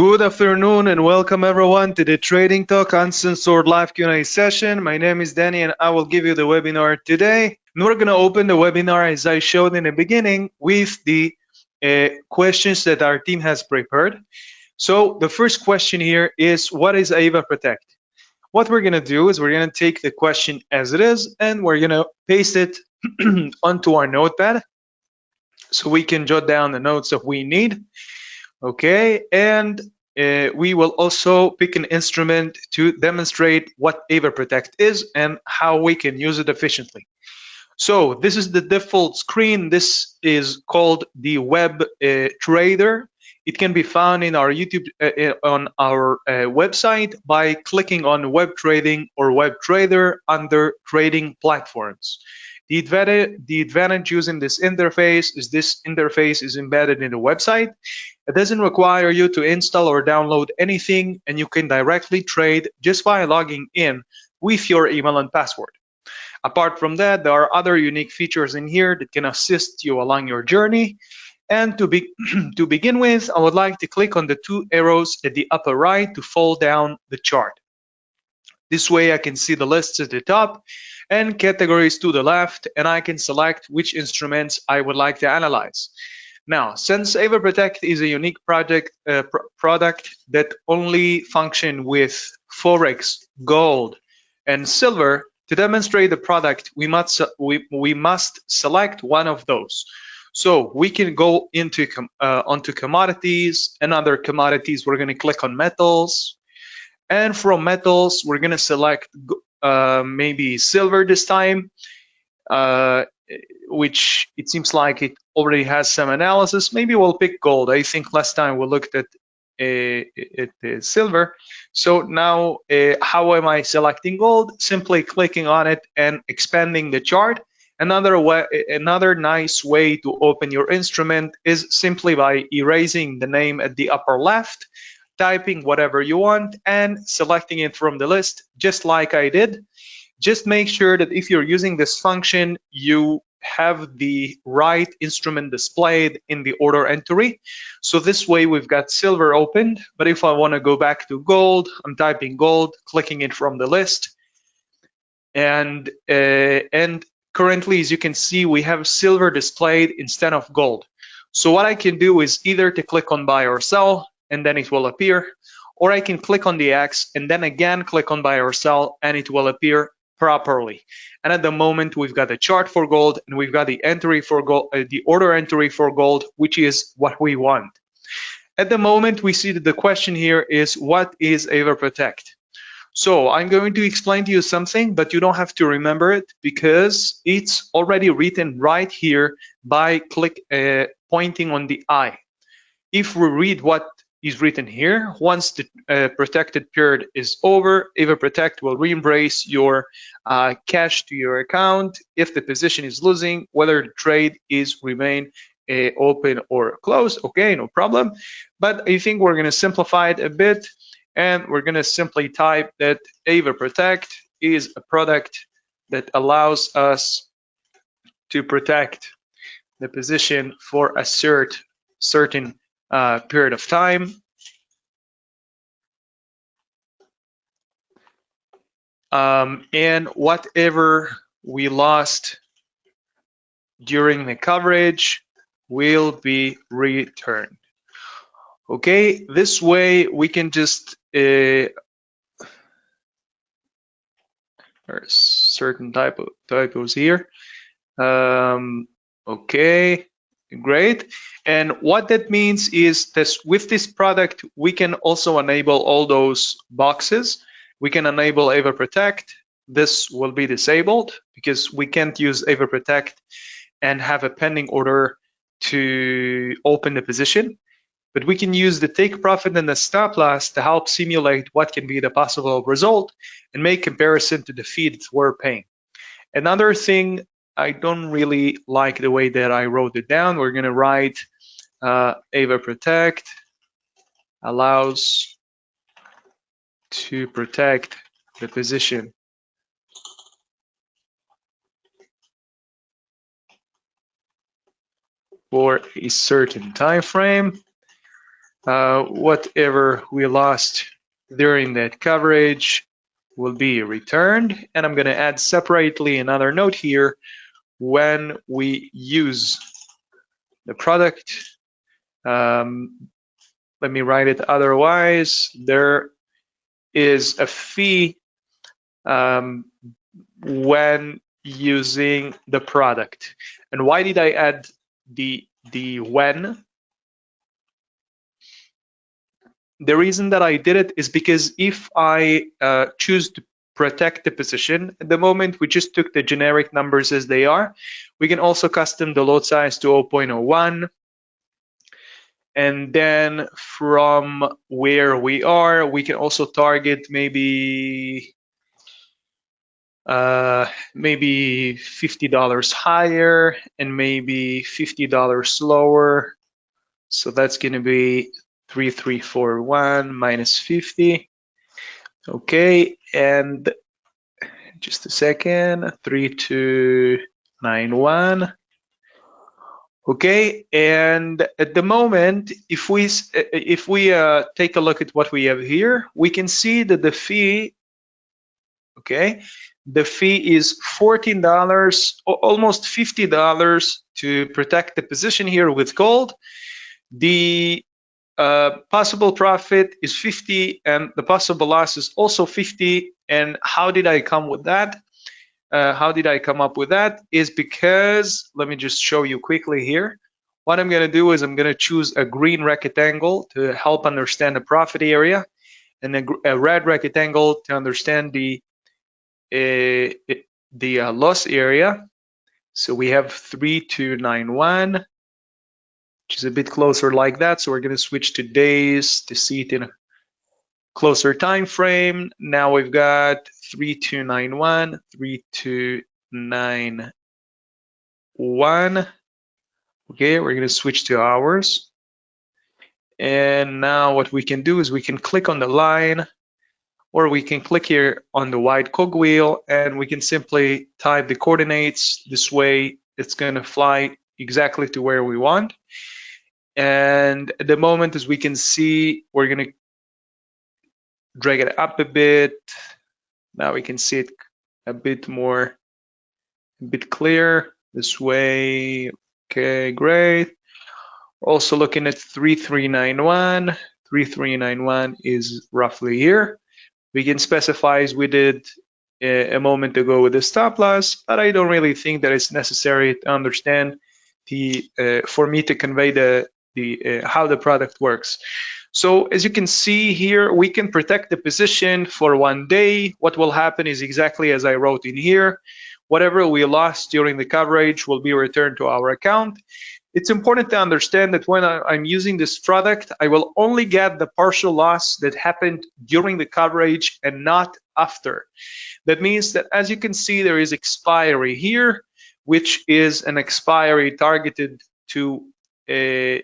Good afternoon and welcome everyone to the Trading Talk Uncensored live Q&A session. My name is Danny and I will give you the webinar today. And we're going to open the webinar as I showed in the beginning with the questions that our team has prepared. So the first question here is, what is AvaProtect? What we're going to do is we're going to take the question as it is and we're going to paste it onto our notepad so we can jot down the notes that we need. Okay, and we will also pick an instrument to demonstrate what AvaProtect is and how we can use it efficiently. So this is the default screen. This is called the Web Trader. It can be found in our YouTube on our website by clicking on Web Trading or Web Trader under Trading Platforms. The advantage using this interface is embedded in the website. It doesn't require you to install or download anything, and you can directly trade just by logging in with your email and password. Apart from that, there are other unique features in here that can assist you along your journey. And to begin with, I would like to click on the two arrows at the upper right to fall down the chart. This way I can see the lists at the top and categories to the left, and I can select which instruments I would like to analyze. Now, since AvaProtect is a unique product that only function with Forex, gold, and silver, to demonstrate the product, we must select one of those. So we can go into onto commodities and other commodities. We're going to click on metals, and from metals, we're going to select maybe silver this time, which it seems like it already has some analysis. Maybe we'll pick gold. I think last time we looked at silver. So now, how am I selecting gold? Simply clicking on it and expanding the chart. Another nice way to open your instrument is simply by erasing the name at the upper left, typing whatever you want and selecting it from the list, just like I did. Just make sure that if you're using this function, you have the right instrument displayed in the order entry. So this way we've got silver opened, but if I want to go back to gold, I'm typing gold, clicking it from the list. And currently, as you can see, we have silver displayed instead of gold. So what I can do is either to click on buy or sell, and then it will appear, or I can click on the X and then again click on buy or sell, and it will appear properly. And at the moment, we've got the chart for gold and we've got the entry for gold, the order entry for gold, which is what we want. At the moment, we see that the question here is, what is AvaProtect? So I'm going to explain to you something, but you don't have to remember it because it's already written right here by pointing on the I. If we read what is written here, once the protected period is over, AvaProtect will reimburse your cash to your account if the position is losing, whether the trade is remain open or closed. Okay, no problem. But I think we're going to simplify it a bit, and we're going to simply type that AvaProtect is a product that allows us to protect the position for a certain period of time. And whatever we lost during the coverage will be returned. Okay, this way we can just there's certain typos here. Okay, great. And what that means is that with this product, we can also enable all those boxes. We can enable AvaProtect. This will be disabled because we can't use AvaProtect and have a pending order to open the position. But we can use the take profit and the stop loss to help simulate what can be the possible result and make comparison to the fees we're paying. Another thing, I don't really like the way that I wrote it down. We're going to write AvaProtect allows to protect the position for a certain time frame. whatever we lost during that coverage will be returned. And I'm going to add separately another note here. When we use the product, let me write it otherwise, there is a fee when using the product. And why did I add the when? The reason that I did it is because if I choose to protect the position, at the moment we just took the generic numbers as they are. We can also custom the lot size to 0.01. And then from where we are, we can also target maybe $50 higher and maybe $50 lower. So that's going to be 3341 minus 50. Okay, and just a second, 3291. Okay, and at the moment, if we take a look at what we have here, we can see that the fee, okay, the fee is $14, almost $50 to protect the position here with gold. The possible profit is 50 and the possible loss is also 50. And how did I come with that? How did I come up with that? Is because, let me just show you quickly here. What I'm going to do is I'm going to choose a green rectangle to help understand the profit area, and a red rectangle to understand the loss area. So we have 3291, which is a bit closer like that. So we're going to switch to days to see it in a closer time frame. Now we've got 3291, 3291. Okay, we're going to switch to hours. And now what we can do is we can click on the line, or we can click here on the white cogwheel, and we can simply type the coordinates. This way it's going to fly exactly to where we want. And at the moment, as we can see, we're going to drag it up a bit. Now we can see it a bit more, a bit clear this way. Okay, great. Also looking at 3391. 3391 is roughly here. We can specify, as we did a moment ago with the stop loss, but I don't really think that it's necessary to understand for me to convey how the product works. So as you can see here, we can protect the position for 1 day. What will happen is exactly as I wrote in here. Whatever we lost during the coverage will be returned to our account. It's important to understand that when I'm using this product, I will only get the partial loss that happened during the coverage and not after. That means that, as you can see, there is expiry here, which is an expiry targeted to in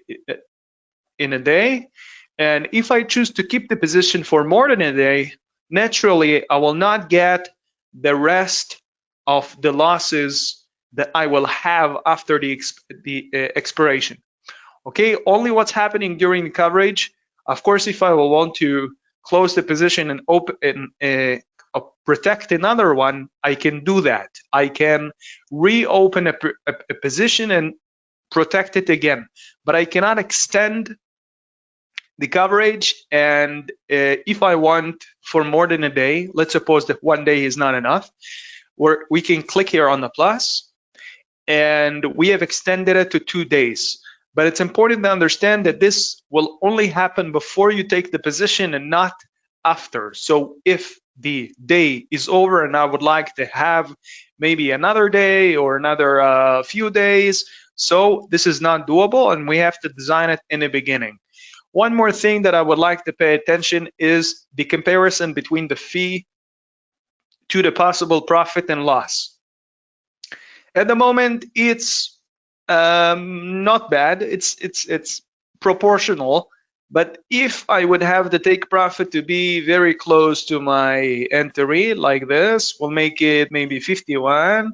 a day. And if I choose to keep the position for more than a day, naturally, I will not get the rest of the losses that I will have after the expiration. Okay, only what's happening during the coverage. Of course, if I will want to close the position and open protect another one, I can do that. I can reopen a position and protect it again, but I cannot extend the coverage. And if I want for more than a day, let's suppose that 1 day is not enough, we can click here on the plus, and we have extended it to 2 days. But it's important to understand that this will only happen before you take the position and not after. So if the day is over and I would like to have maybe another day or another few days, so this is not doable, and we have to design it in the beginning. One more thing that I would like to pay attention is the comparison between the fee to the possible profit and loss. At the moment, it's not bad. It's proportional. But if I would have the take profit to be very close to my entry, like this, we'll make it maybe 51,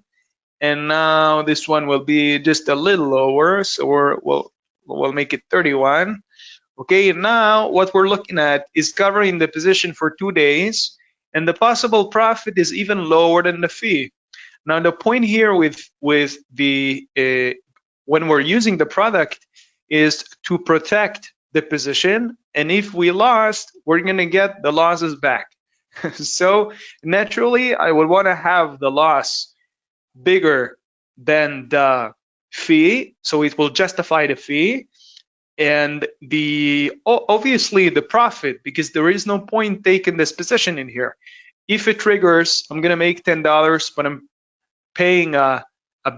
and now this one will be just a little lower, so we'll make it 31. Okay, now what we're looking at is covering the position for 2 days, and the possible profit is even lower than the fee. Now the point here with the when we're using the product is to protect the position, and if we lost, we're gonna get the losses back. So naturally, I would want to have the loss bigger than the fee, so it will justify the fee, and obviously the profit, because there is no point taking this position in here. If it triggers, I'm gonna make $10, but I'm paying a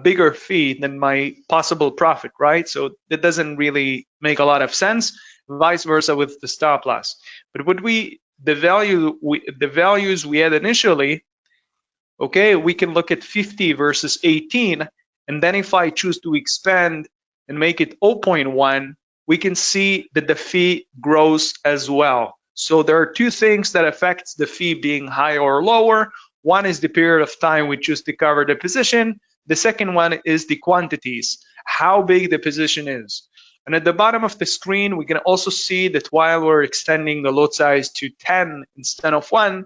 bigger fee than my possible profit, right? So that doesn't really make a lot of sense. Vice versa with the stop loss. But what the values we had initially, okay, we can look at 50 versus 18, and then if I choose to expand and make it 0.1, we can see that the fee grows as well. So there are two things that affects the fee being higher or lower. One is the period of time we choose to cover the position. The second one is the quantities, how big the position is. And at the bottom of the screen, we can also see that while we're extending the lot size to 10 instead of 1,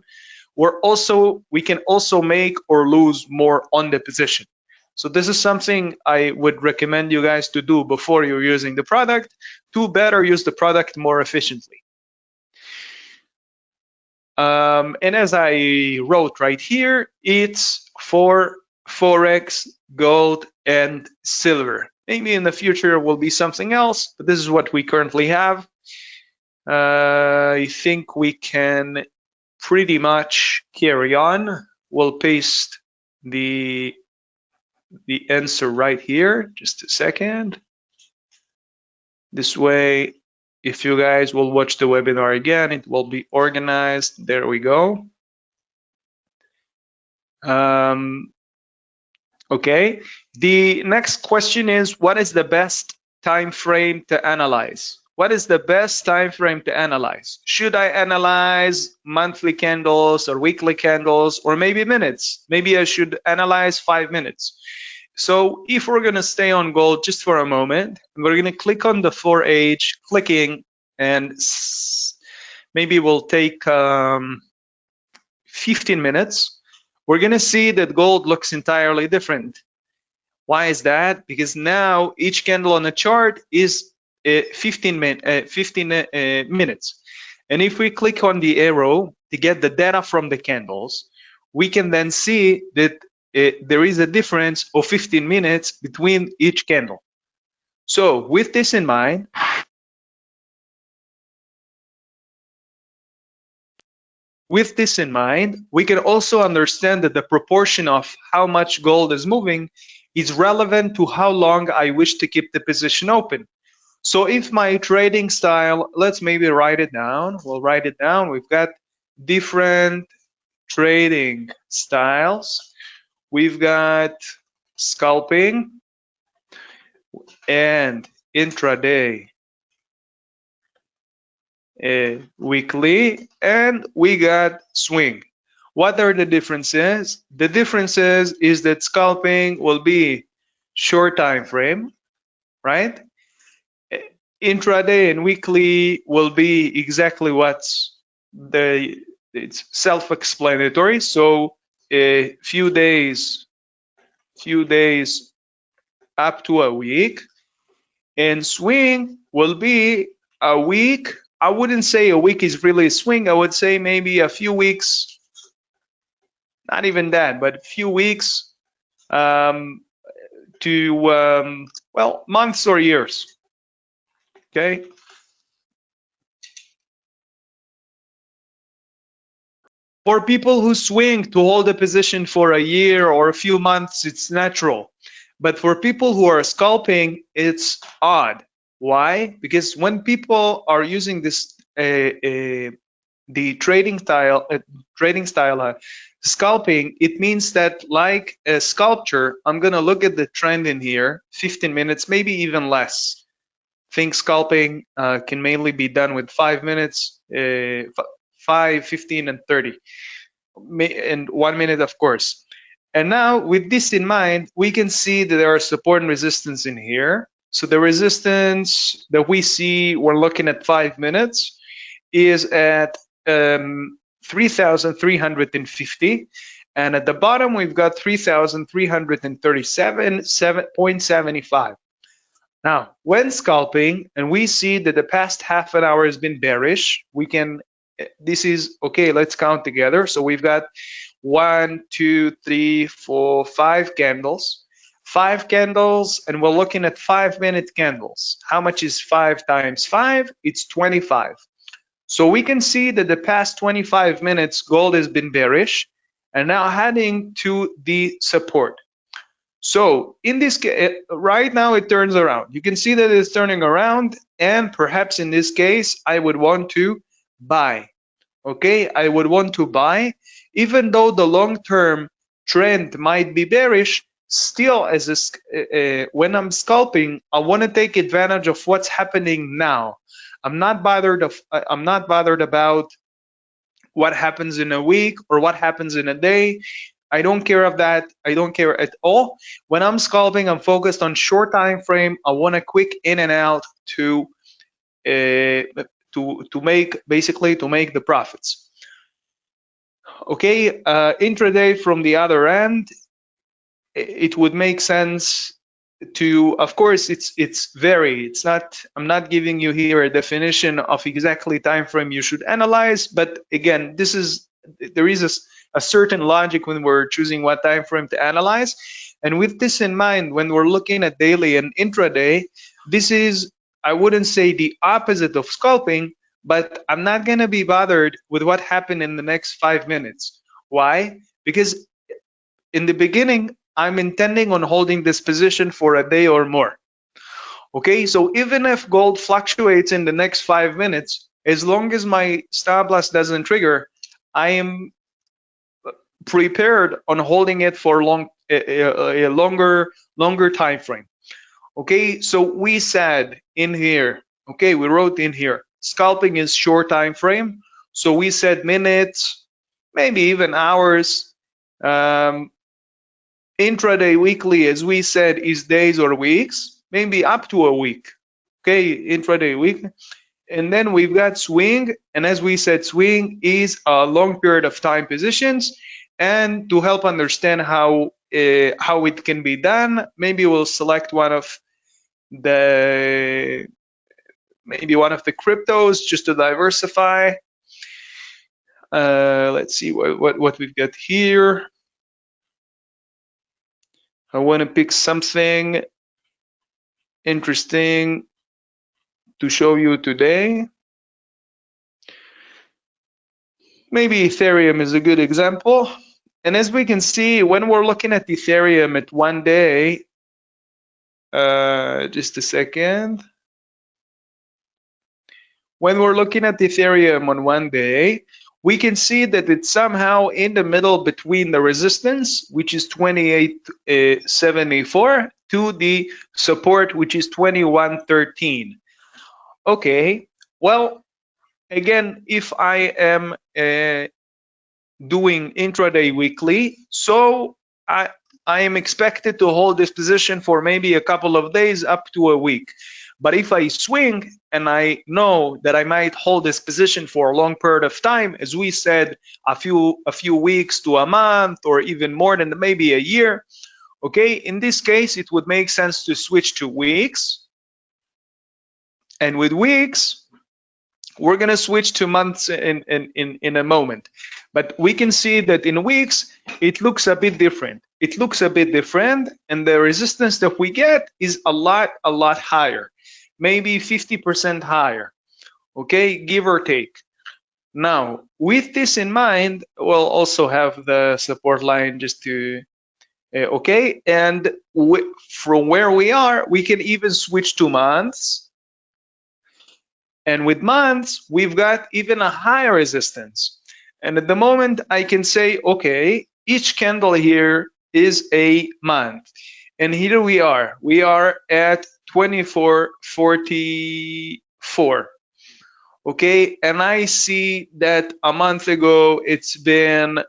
we can also make or lose more on the position. So this is something I would recommend you guys to do before you're using the product to better use the product more efficiently. And as I wrote right here, it's for Forex, gold, and silver. Maybe in the future it will be something else, but this is what we currently have. I think we can pretty much carry on. We'll paste the answer right here. Just a second. This way, if you guys will watch the webinar again, it will be organized. There we go. Okay. The next question is, what is the best time frame to analyze? What is the best time frame to analyze? Should I analyze monthly candles or weekly candles, or maybe minutes? Maybe I should analyze 5 minutes. So if we're gonna stay on gold just for a moment, we're gonna click on the 4H, clicking, and maybe we'll take 15 minutes. We're gonna see that gold looks entirely different. Why is that? Because now each candle on the chart is 15 minutes. And if we click on the arrow to get the data from the candles, we can then see that there is a difference of 15 minutes between each candle. So with this in mind, we can also understand that the proportion of how much gold is moving is relevant to how long I wish to keep the position open. So if my trading style, let's maybe write it down. We'll write it down. We've got different trading styles. We've got scalping and intraday, weekly, and we got swing. What are the differences? The differences is that scalping will be short time frame, right? Intraday and weekly will be exactly what's it's self-explanatory. So a few days up to a week, and swing will be a week. I wouldn't say a week is really a swing. I would say maybe a few weeks, not even that, but a few weeks to well, months or years. Okay. For people who swing to hold a position for a year or a few months, it's natural. But for people who are scalping, it's odd. Why? Because when people are using this the trading style scalping, it means that like a sculpture, I'm gonna look at the trend in here, 15 minutes, maybe even less. Think scalping can mainly be done with 5 minutes, 5, 15, and 30, and 1 minute, of course. And now with this in mind, we can see that there are support and resistance in here. So the resistance that we see, we're looking at 5 minutes, is at 3,350. And at the bottom, we've got 3,337.75. Now, when scalping, and we see that the past half an hour has been bearish, we can, this is, okay, let's count together. So we've got 1, 2, 3, 4, 5 candles. 5 candles, and we're looking at 5-minute candles. How much is 5 times 5? It's 25. So we can see that the past 25 minutes, gold has been bearish, and now heading to the support. So in this case, right now it turns around. You can see that it's turning around, and perhaps in this case, I would want to buy. Okay, I would want to buy, even though the long-term trend might be bearish. Still, as when I'm scalping, I want to take advantage of what's happening now. I'm not bothered about what happens in a week or what happens in a day. I don't care of that. I don't care at all. When I'm scalping, I'm focused on short time frame. I want a quick in and out to make the profits. Okay, intraday from the other end, it would make sense to, of course, it's not, I'm not giving you here a definition of exactly time frame you should analyze, but again, there is a certain logic when we're choosing what time frame to analyze. And with this in mind, when we're looking at daily and intraday, this is, I wouldn't say the opposite of scalping, but I'm not going to be bothered with what happened in the next 5 minutes. Why? Because in the beginning, I'm intending on holding this position for a day or more. Okay, so even if gold fluctuates in the next 5 minutes, as long as my stop loss doesn't trigger, I am prepared on holding it for a longer time frame. Okay, so we said in here, okay, we wrote in here, scalping is short time frame. So we said minutes, maybe even hours. Intraday weekly, as we said, is days or weeks, maybe up to a week. Okay, intraday week. And then we've got swing, and as we said, swing is a long period of time positions. And to help understand how it can be done, maybe we'll select one of the cryptos just to diversify. Let's see what we've got here. I want to pick something interesting to show you today. Maybe Ethereum is a good example. And as we can see, when we're looking at Ethereum at 1 day, just a second. When we're looking at Ethereum on 1 day, we can see that it's somehow in the middle between the resistance, which is 28.74, to the support, which is 21.13. Okay, well, again, if I am doing intraday weekly, so I am expected to hold this position for maybe a couple of days up to a week. But if I swing and I know that I might hold this position for a long period of time, as we said, a few weeks to a month, or even more than maybe a year, okay, in this case, it would make sense to switch to weeks. And with weeks, we're going to switch to months in a moment. But we can see that in weeks, it looks a bit different. It looks a bit different, and the resistance that we get is a lot higher, maybe 50% higher, okay, give or take. Now, with this in mind, we'll also have the support line just to, okay, and from where we are, we can even switch to months. And with months, we've got even a higher resistance. And at the moment, I can say, okay, each candle here is a month. And here we are at 24.44. Okay, and I see that a month ago it's been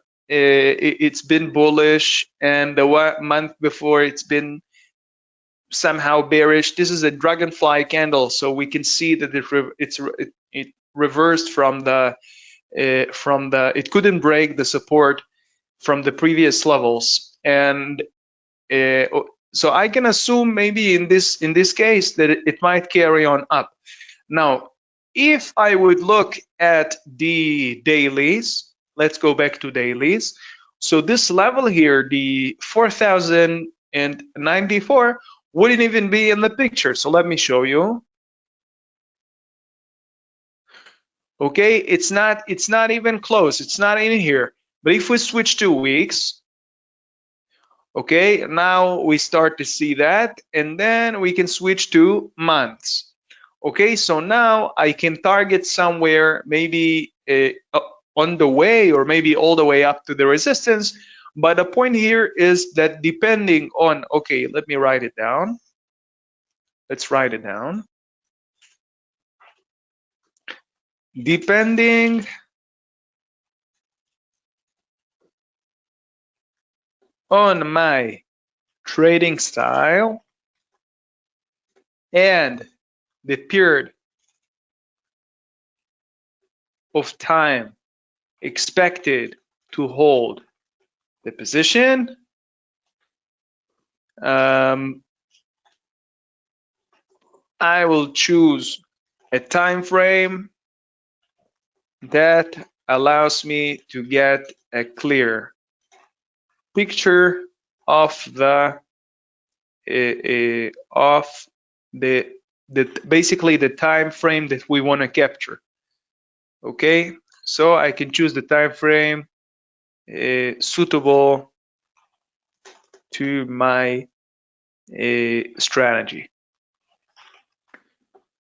bullish, and the month before it's been somehow bearish. This is a dragonfly candle, so we can see that it reversed from the it couldn't break the support from the previous levels, and so I can assume maybe in this case that it might carry on up. Now, if I would look at the dailies, let's go back to dailies. So this level here, the 4,094, wouldn't even be in the picture. So let me show you. Okay, it's not even close. It's not in here. But if we switch to weeks, okay, now we start to see that, and then we can switch to months. Okay, so now I can target somewhere maybe on the way, or maybe all the way up to the resistance. But the point here is that depending on, okay, let me write it down. Let's write it down. Depending on my trading style and the period of time expected to hold the position, I will choose a time frame that allows me to get a clear picture of the basically the time frame that we want to capture. Okay, so I can choose the time frame suitable to my strategy.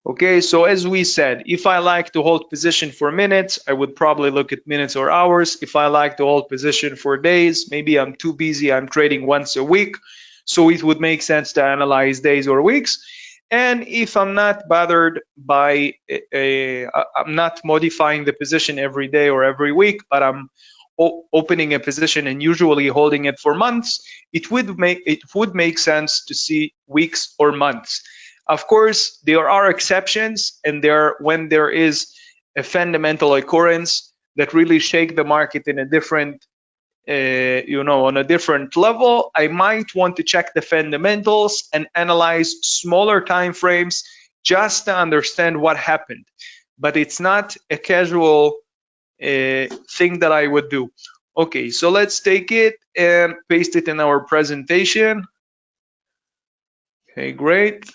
Okay, so as we said, if I like to hold position for minutes, I would probably look at minutes or hours. If I like to hold position for days, maybe I'm too busy, I'm trading once a week, so it would make sense to analyze days or weeks. And if I'm not bothered by, I'm not modifying the position every day or every week, but I'm opening a position and usually holding it for months, it would make sense to see weeks or months. Of course, there are exceptions, and when there is a fundamental occurrence that really shake the market in a different, on a different level, I might want to check the fundamentals and analyze smaller time frames just to understand what happened. But it's not a casual thing that I would do. Okay, so let's take it and paste it in our presentation. Okay, great.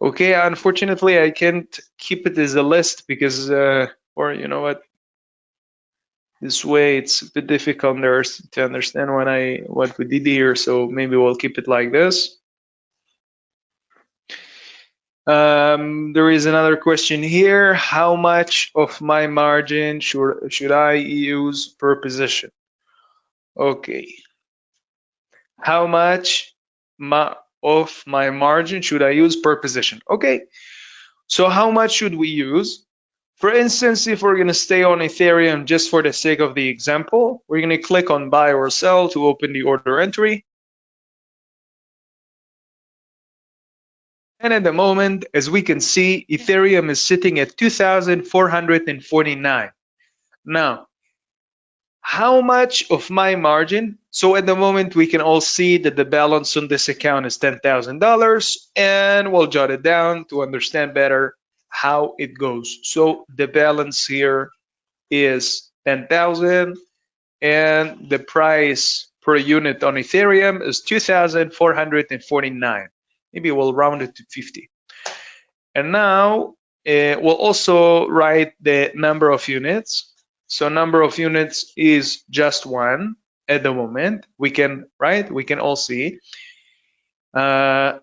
Okay, unfortunately, I can't keep it as a list because, or you know what, this way it's a bit difficult to understand what we did here. So maybe we'll keep it like this. There is another question here. How much of my margin should I use per position? Okay. How much of my margin should I use per position? Okay. So how much should we use? For instance, if we're going to stay on Ethereum just for the sake of the example, we're going to click on buy or sell to open the order entry. And at the moment, as we can see, Ethereum is sitting at 2,449. Now, how much of my margin? So at the moment, we can all see that the balance on this account is $10,000, and we'll jot it down to understand better how it goes. So the balance here is 10,000, and the price per unit on Ethereum is 2,449. Maybe we'll round it to 50. And now we'll also write the number of units. So number of units is just one at the moment. We can all see. And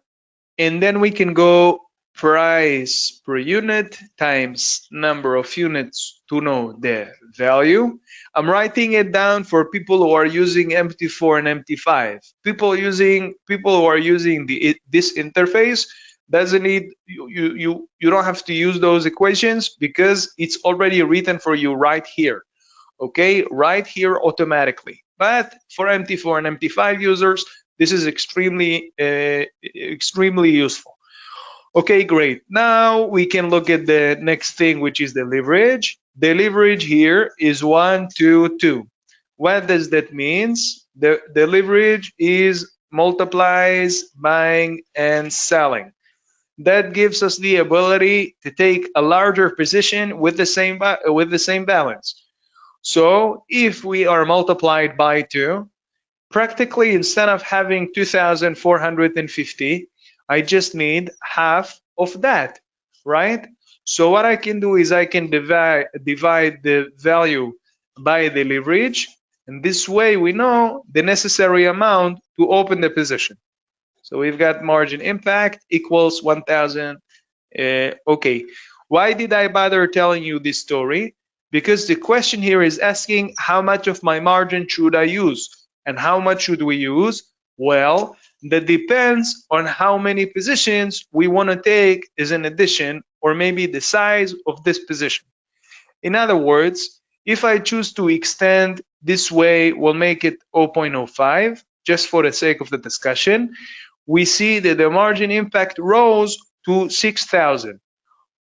then we can go price per unit times number of units to know the value. I'm writing it down for people who are using MT4 and MT5. People who are using this interface, doesn't need you don't have to use those equations because it's already written for you right here. Okay, right here automatically. But for MT4 and MT5 users, this is extremely useful. Okay, great. Now we can look at the next thing, which is the leverage. The leverage here is 1, 2, 2. What does that mean? The leverage is multiplies buying and selling. That gives us the ability to take a larger position with the same balance. So if we are multiplied by 2, practically instead of having 2,450, I just need half of that, right? So what I can do is I can divide the value by the leverage, and this way we know the necessary amount to open the position. So we've got margin impact equals 1,000. Okay, why did I bother telling you this story? Because the question here is asking how much of my margin should I use? And how much should we use? Well, that depends on how many positions we want to take as an addition, or maybe the size of this position. In other words, if I choose to extend this way, we'll make it 0.05, just for the sake of the discussion. We see that the margin impact rose to 6,000.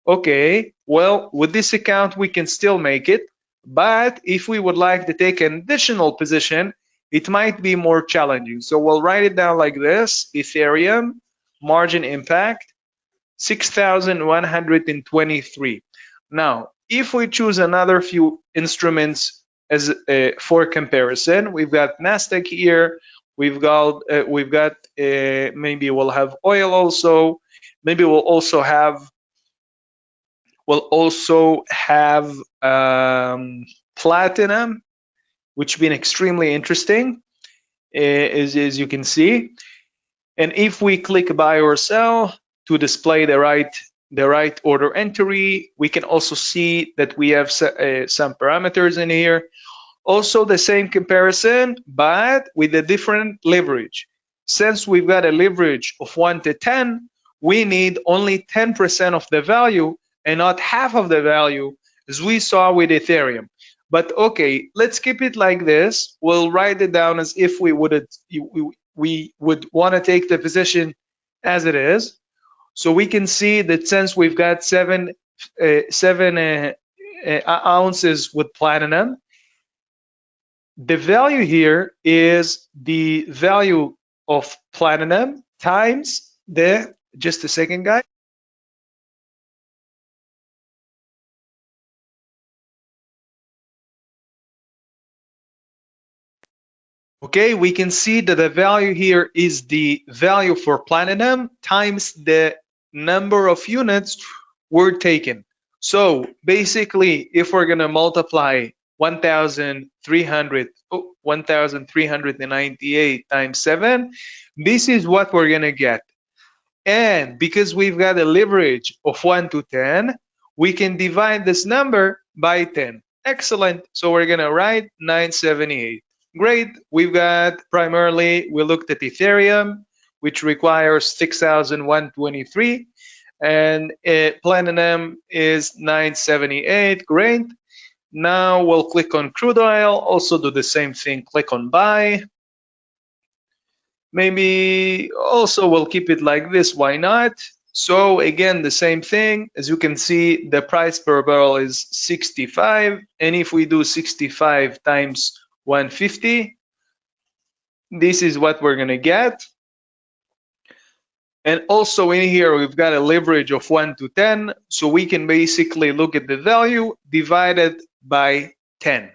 Okay, well, with this account, we can still make it. But if we would like to take an additional position, it might be more challenging. So we'll write it down like this: Ethereum margin impact 6,123. Now, if we choose another few instruments as for comparison, we've got Nasdaq here. We've got maybe we'll have oil also. Maybe we'll also have platinum, which been extremely interesting, as you can see. And if we click buy or sell to display the right order entry, we can also see that we have some parameters in here. Also the same comparison, but with a different leverage. Since we've got a leverage of 1 to 10, we need only 10% of the value and not half of the value, as we saw with Ethereum. But okay, let's keep it like this. We'll write it down as if we would want to take the position as it is. So we can see that since we've got 7 ounces with platinum, the value here is the value of platinum times the, just a second, guys. Okay, we can see that the value here is the value for platinum times the number of units were taken. So basically, if we're going to multiply 1,398 times 7, this is what we're going to get. And because we've got a leverage of 1 to 10, we can divide this number by 10. Excellent. So we're going to write 978. Great. We've got primarily, we looked at Ethereum, which requires 6,123, and platinum is 978. Great. Now we'll click on crude oil, also do the same thing, click on buy. Maybe also we'll keep it like this, why not? So again, the same thing. As you can see, the price per barrel is 65, and if we do 65 times 150, this is what we're going to get. And also in here, we've got a leverage of 1 to 10, so we can basically look at the value divided by 10.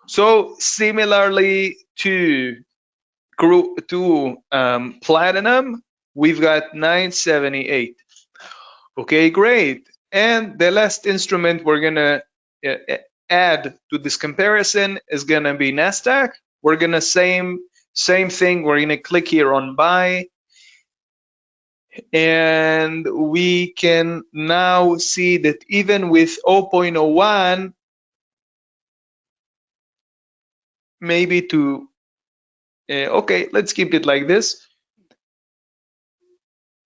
So similarly to platinum, we've got 978. Okay, great. And the last instrument we're going to add to this comparison is going to be Nasdaq. We're going to same thing. We're going to click here on buy, and we can now see that even with 0.01, maybe to okay, let's keep it like this.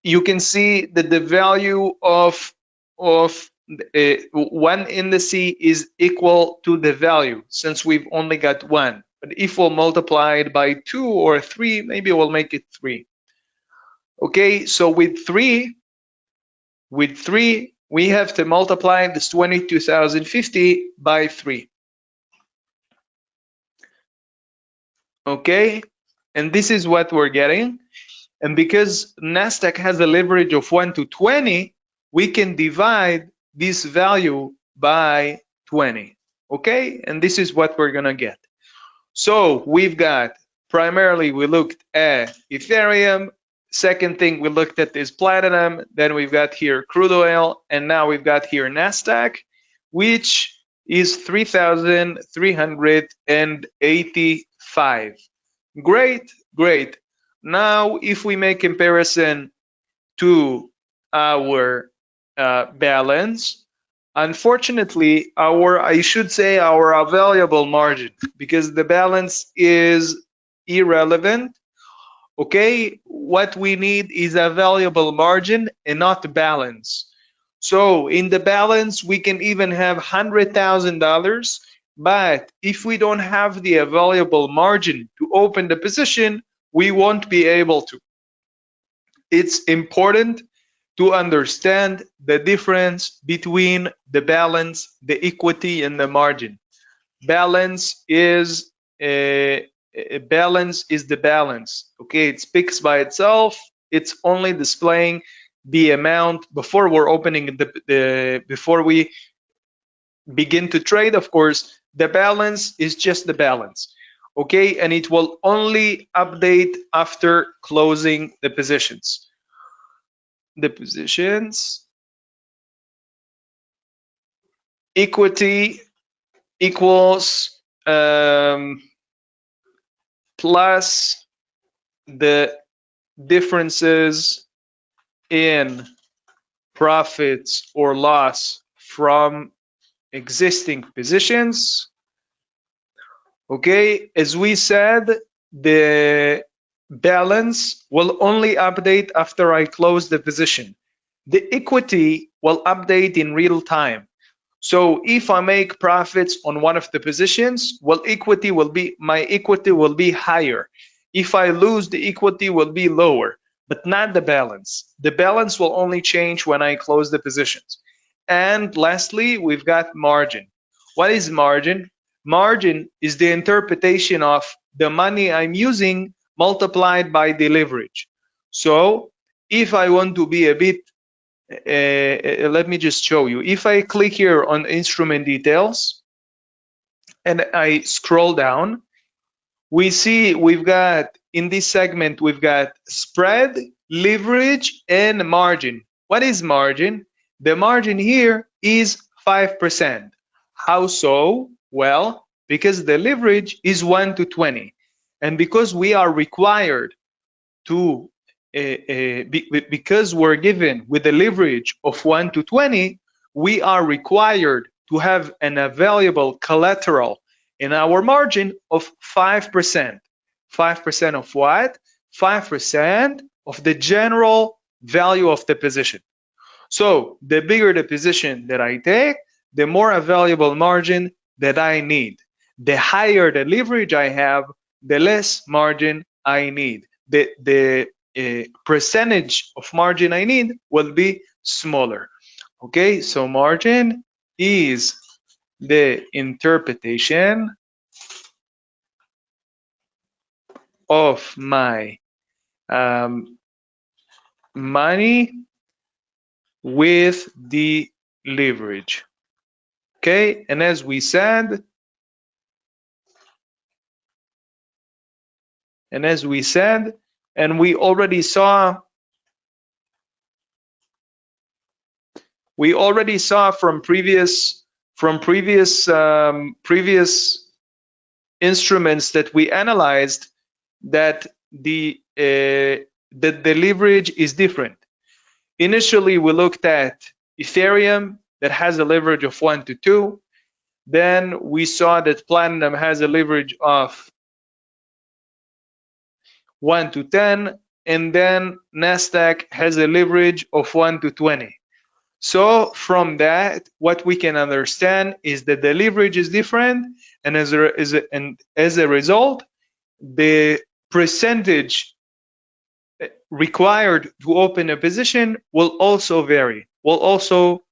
you can see that the value of one index is equal to the value, since we've only got one. But if we'll multiply it by 2 or 3, maybe we'll make it 3. Okay, so with 3, we have to multiply this 22,050 by 3. Okay, and this is what we're getting. And because Nasdaq has a leverage of 1 to 20, we can divide this value by 20. Okay, and this is what we're gonna get. So we've got, primarily we looked at Ethereum. Second thing we looked at is platinum. Then we've got here crude oil, and now we've got here Nasdaq, which is 3,385. Great, great. Now, if we make comparison to our balance, unfortunately, I should say our available margin, because the balance is irrelevant. Okay, what we need is a valuable margin and not balance. So in the balance, we can even have $100,000, but if we don't have the available margin to open the position, we won't be able to. It's important to understand the difference between the balance, the equity, and the margin. Balance is the balance. Okay, it speaks by itself. It's only displaying the amount before we're opening before we begin to trade. Of course, the balance is just the balance. Okay, and it will only update after closing the positions. The positions, equity equals plus the differences in profits or loss from existing positions. Okay, as we said, the balance will only update after I close the position. The equity will update in real time. So if I make profits on one of the positions, well, my equity will be higher. If I lose, the equity will be lower, but not the balance. The balance will only change when I close the positions. And lastly, we've got margin. What is margin? Margin is the interpretation of the money I'm using multiplied by the leverage. So if I want to be a bit, let me just show you. If I click here on instrument details and I scroll down, we see we've got, in this segment, we've got spread, leverage, and margin. What is margin? The margin here is 5%. How so? Well, because the leverage is 1 to 20. And because we are required to, because we're given with a leverage of 1 to 20, we are required to have an available collateral in our margin of 5%. 5% of what? 5% of the general value of the position. So the bigger the position that I take, the more available margin that I need. The higher the leverage I have, the less margin I need. The percentage of margin I need will be smaller. Okay, so margin is the interpretation of my money with the leverage. Okay, and as we said, and we already saw from previous instruments that we analyzed that the leverage is different. Initially, we looked at Ethereum that has a leverage of 1 to 2. Then we saw that Platinum has a leverage of 1 to 10. and then Nasdaq has a leverage of 1 to 20. So from that, what we can understand is that the leverage is different, and as a result, the percentage required to open a position will also vary, will also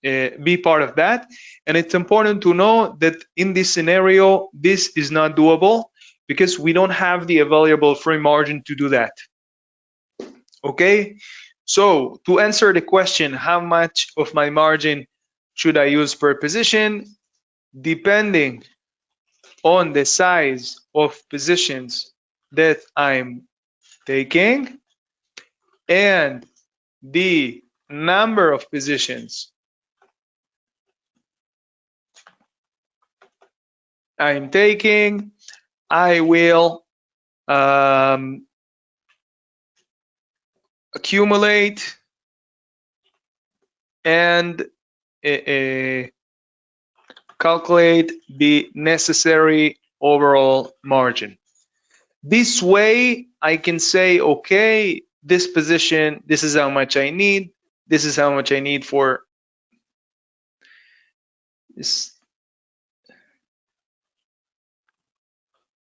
be part of that. And it's important to know that in this scenario, this is not doable because we don't have the available free margin to do that. Okay, so to answer the question, how much of my margin should I use per position? Depending on the size of positions that I'm taking and the number of positions I'm taking, I will accumulate and calculate the necessary overall margin. This way, I can say, okay, this position, this is how much I need. This is how much I need for this.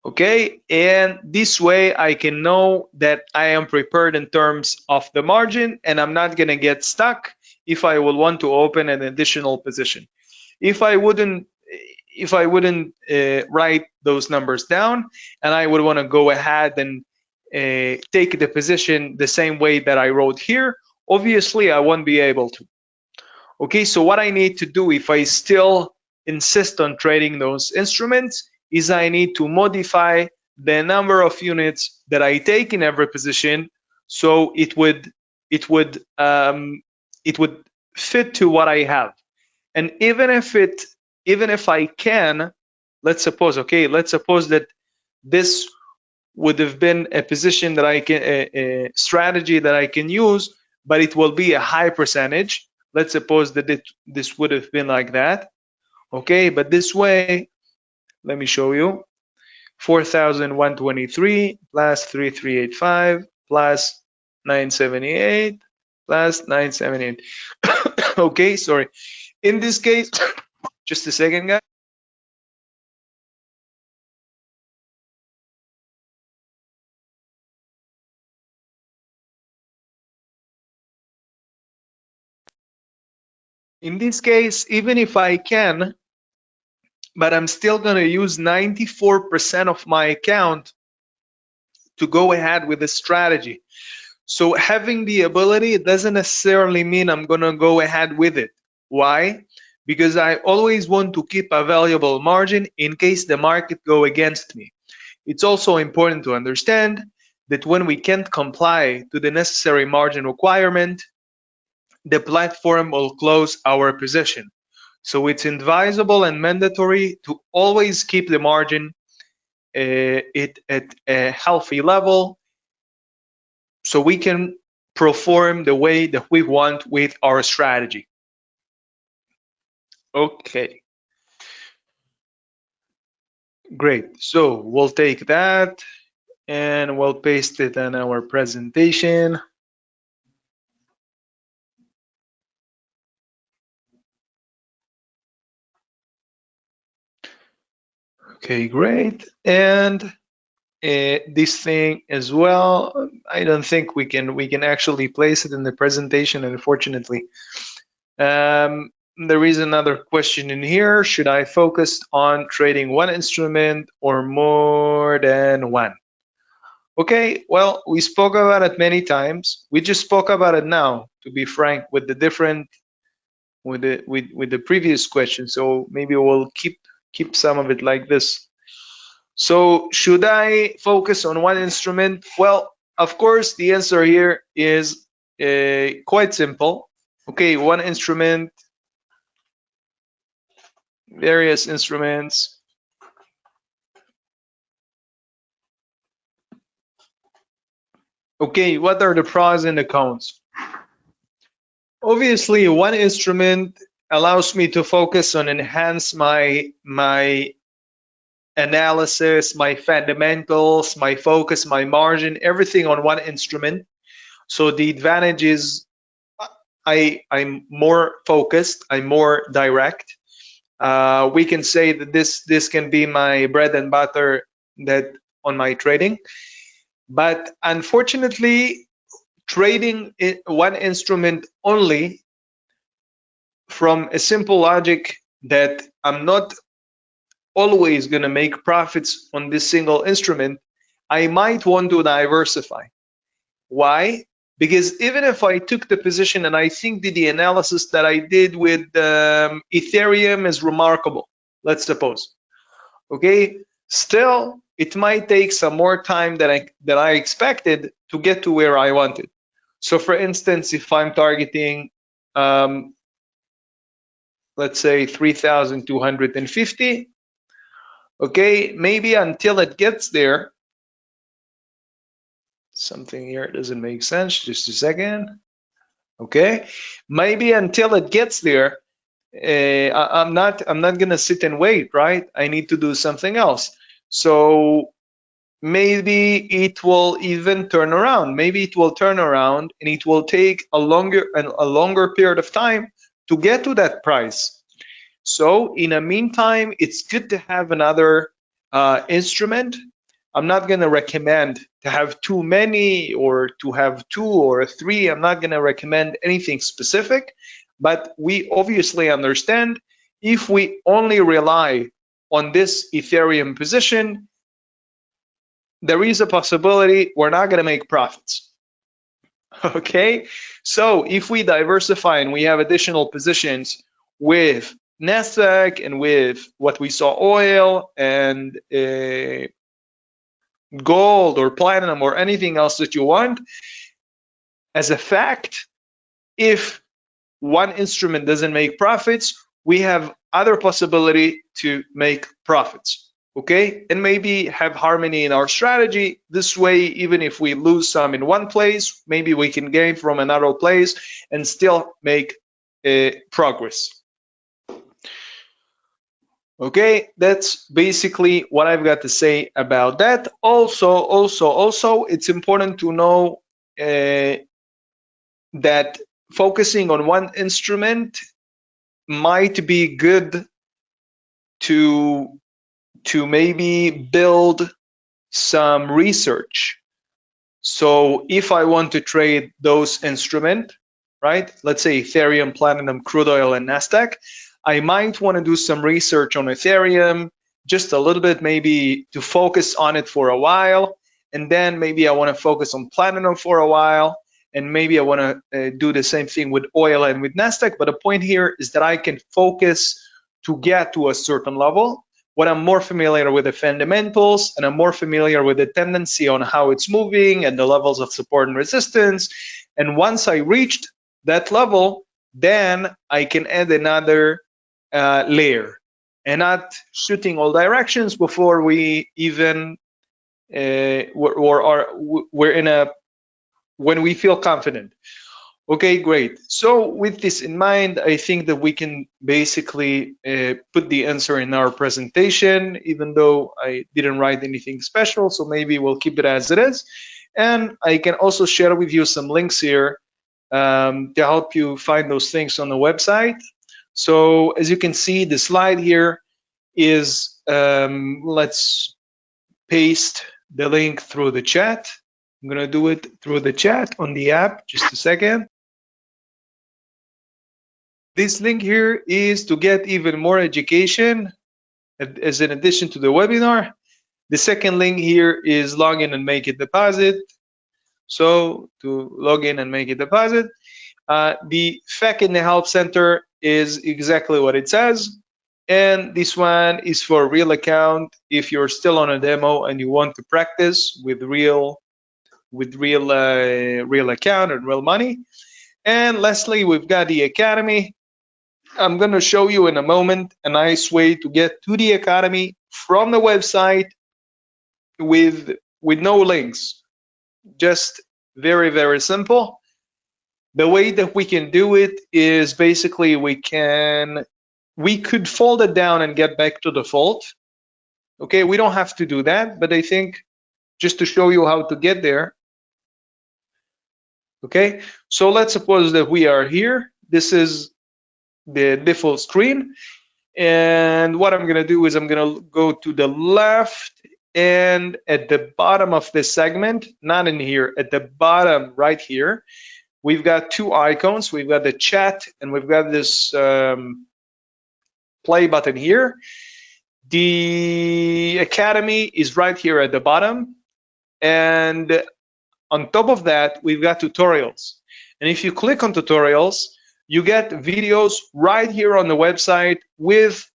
Okay, and this way I can know that I am prepared in terms of the margin, and I'm not going to get stuck if I will want to open an additional position. If I wouldn't write those numbers down, and I would want to go ahead and take the position the same way that I wrote here, obviously I won't be able to. Okay, so what I need to do if I still insist on trading those instruments is I need to modify the number of units that I take in every position so it would fit to what I have. And even if I can, let's suppose that this would have been a position that I can a strategy that I can use, but it will be a high percentage. Let's suppose that this would have been like that. Okay, but this way, let me show you. 4,123 plus 3,385 plus 978 plus 978. Okay, sorry. In this case, just a second, guys. In this case, even if I can, but I'm still going to use 94% of my account to go ahead with the strategy. So having the ability doesn't necessarily mean I'm going to go ahead with it. Why? Because I always want to keep a valuable margin in case the market go against me. It's also important to understand that when we can't comply to the necessary margin requirement, the platform will close our position. So it's advisable and mandatory to always keep the margin at a healthy level so we can perform the way that we want with our strategy. Okay. Great. So we'll take that and we'll paste it in our presentation. Okay, great. And this thing as well, I don't think we can actually place it in the presentation, unfortunately. There is another question in here. Should I focus on trading one instrument or more than one? Okay, well, we spoke about it many times. We just spoke about it now, to be frank, with the different with the previous question. So maybe we'll keep some of it like this. So should I focus on one instrument? Well, of course, the answer here is quite simple. Okay, one instrument, various instruments. Okay, what are the pros and the cons? Obviously, one instrument allows me to focus on enhance my analysis, my fundamentals, my focus, my margin, everything on one instrument. So the advantage is I'm more focused, I'm more direct. We can say that this can be my bread and butter that on my trading. But unfortunately, trading one instrument only from a simple logic that I'm not always going to make profits on this single instrument, I might want to diversify. Why? Because even if I took the position and I think that the analysis that I did with Ethereum is remarkable, let's suppose, okay, still it might take some more time than I expected to get to where I wanted. So for instance, if I'm targeting let's say 3,250, okay, maybe until it gets there, something here doesn't make sense, just a second, okay, maybe until it gets there, I'm not gonna sit and wait, right? I need to do something else. So maybe it will even turn around. Maybe it will turn around and it will take a longer period of time to get to that price. So in the meantime, it's good to have another instrument. I'm not going to recommend to have too many or to have 2 or 3. I'm not going to recommend anything specific, but we obviously understand if we only rely on this Ethereum position, there is a possibility we're not going to make profits. Okay, so if we diversify and we have additional positions with Nasdaq and with what we saw, oil and gold or platinum or anything else that you want, as a fact, if one instrument doesn't make profits, we have other possibility to make profits. Okay, and maybe have harmony in our strategy. This way, even if we lose some in one place, maybe we can gain from another place and still make progress. Okay, that's basically what I've got to say about that. Also, it's important to know that focusing on one instrument might be good to maybe build some research. So if I want to trade those instruments, right, let's say Ethereum, Platinum, crude oil, and Nasdaq, I might want to do some research on Ethereum, just a little bit, maybe to focus on it for a while, and then maybe I want to focus on Platinum for a while, and maybe I want to do the same thing with oil and with Nasdaq. But the point here is that I can focus to get to a certain level when I'm more familiar with the fundamentals and I'm more familiar with the tendency on how it's moving and the levels of support and resistance. And once I reached that level, then I can add another layer and not shooting all directions before we even we're in a when we feel confident. Okay, great. So with this in mind, I think that we can basically put the answer in our presentation, even though I didn't write anything special, so maybe we'll keep it as it is. And I can also share with you some links here to help you find those things on the website. So as you can see, the slide here is, let's paste the link through the chat. I'm gonna do it through the chat on the app, just a second. This link here is to get even more education as an addition to the webinar. The second link here is log in and make a deposit. So to log in and make a deposit. The FAQ in the Help Center is exactly what it says. And this one is for a real account if you're still on a demo and you want to practice with real account and real money. And lastly, we've got the Academy. I'm going to show you in a moment a nice way to get to the Academy from the website with no links. Just very, very simple. The way that we can do it is basically we could fold it down and get back to default. Okay, we don't have to do that, but I think just to show you how to get there. Okay, so let's suppose that we are here. This is the default screen. And what I'm going to do is I'm going to go to the left, and at the bottom of this segment, not in here, at the bottom right here, we've got two icons. We've got the chat and we've got this play button here. The Academy is right here at the bottom. And on top of that, we've got tutorials. And if you click on tutorials, you get videos right here on the website with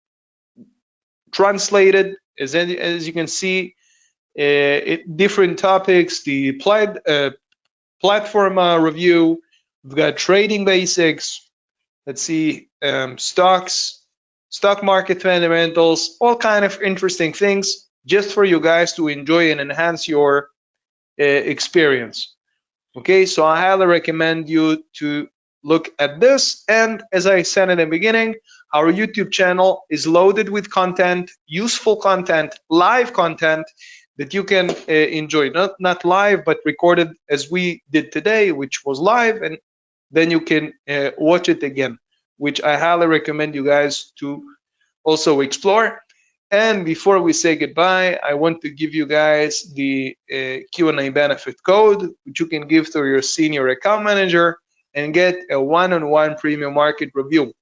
translated, as you can see, different topics, the platform review, we've got trading basics, let's see, stocks, stock market fundamentals, all kind of interesting things just for you guys to enjoy and enhance your experience. Okay, so I highly recommend you to look at this. And as I said in the beginning, our YouTube channel is loaded with content, useful content, live content that you can enjoy. Not live, but recorded as we did today, which was live, and then you can watch it again, which I highly recommend you guys to also explore. And before we say goodbye, I want to give you guys the Q&A benefit code, which you can give to your senior account manager and get a one-on-one premium market review.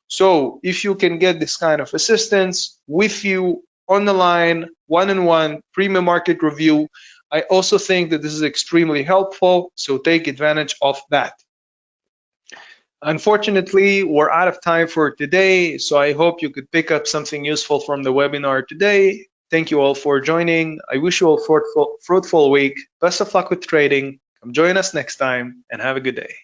So if you can get this kind of assistance with you on the line, one-on-one premium market review, I also think that this is extremely helpful. So take advantage of that. Unfortunately, we're out of time for today, so I hope you could pick up something useful from the webinar today. Thank you all for joining. I wish you all a fruitful week. Best of luck with trading. Come join us next time and have a good day.